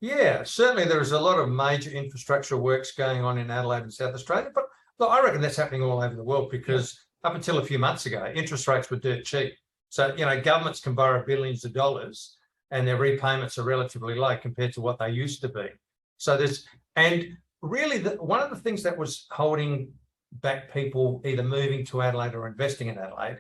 Yeah, certainly there is a lot of major infrastructure works going on in Adelaide and South Australia, but look, I reckon that's happening all over the world because up until a few months ago, interest rates were dirt cheap. So, governments can borrow billions of dollars and their repayments are relatively low compared to what they used to be. So and really one of the things that was holding back people either moving to Adelaide or investing in Adelaide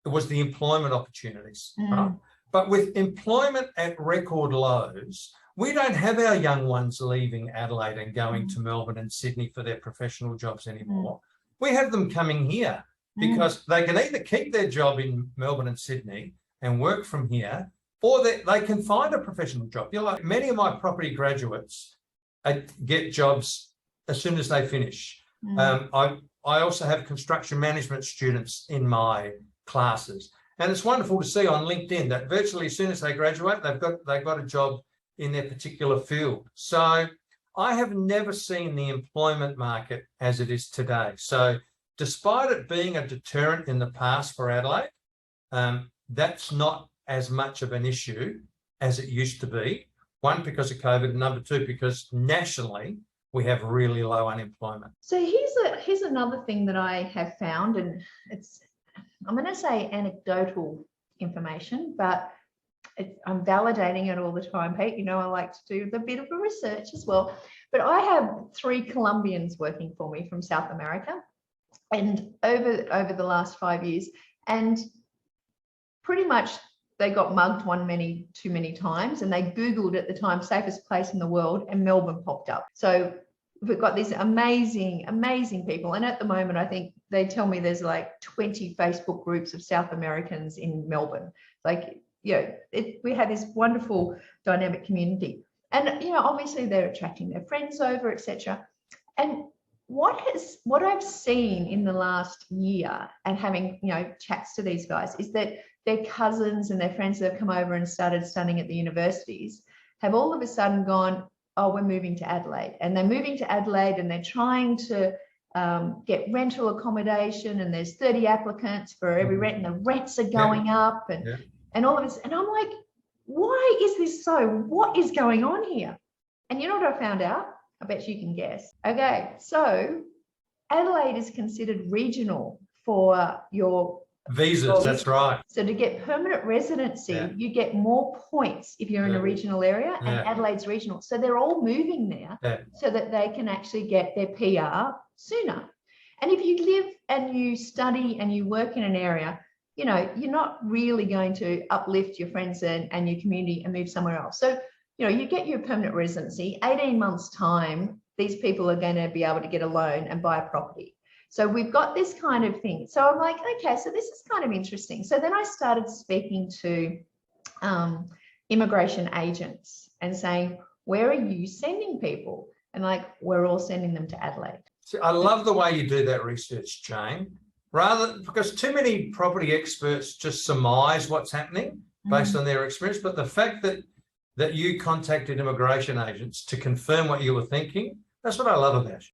was the employment opportunities, right? But with employment at record lows, we don't have our young ones leaving Adelaide and going to Melbourne and Sydney for their professional jobs anymore. We have them coming here because they can either keep their job in Melbourne and Sydney and work from here, or they can find a professional job. Like many of my property graduates get jobs as soon as they finish. I also have construction management students in my classes. And it's wonderful to see on LinkedIn that virtually as soon as they graduate, they've got a job in their particular field. So I have never seen the employment market as it is today. So despite it being a deterrent in the past for Adelaide, that's not as much of an issue as it used to be. One, because of COVID, and number two, because nationally we have really low unemployment. So here's another thing that I have found, and I'm going to say anecdotal information, but I'm validating it all the time, Pete. I like to do a bit of a research as well. But I have 3 Colombians working for me from South America, and over the last 5 years, and pretty much they got mugged too many times, and they Googled at the time safest place in the world, and Melbourne popped up. So we've got these amazing people, and at the moment I think they tell me there's like 20 Facebook groups of South Americans in Melbourne. We have this wonderful dynamic community, and obviously they're attracting their friends over, etc. And what I've seen in the last year, and having chats to these guys, is that their cousins and their friends that have come over and started studying at the universities have all of a sudden gone, oh, we're moving to Adelaide, and they're moving to Adelaide and they're trying to get rental accommodation, and there's 30 applicants for every rent, and the rents are going up, and all of this. And I'm like, why is this so? What is going on here? And you know what I found out? I bet you can guess. Okay, so Adelaide is considered regional for your visas. That's right. So to get permanent residency, you get more points if you're in a regional area, and Adelaide's regional. So they're all moving there so that they can actually get their PR sooner. And if you live and you study and you work in an area, you're not really going to uplift your friends and your community and move somewhere else. So, you get your permanent residency, 18 months time, these people are going to be able to get a loan and buy a property. So we've got this kind of thing. So I'm like, okay, so this is kind of interesting. So then I started speaking to immigration agents and saying, where are you sending people? And like, we're all sending them to Adelaide. See, I love the way you do that research, Jane, because too many property experts just surmise what's happening based on their experience. But the fact that you contacted immigration agents to confirm what you were thinking, that's what I love about you.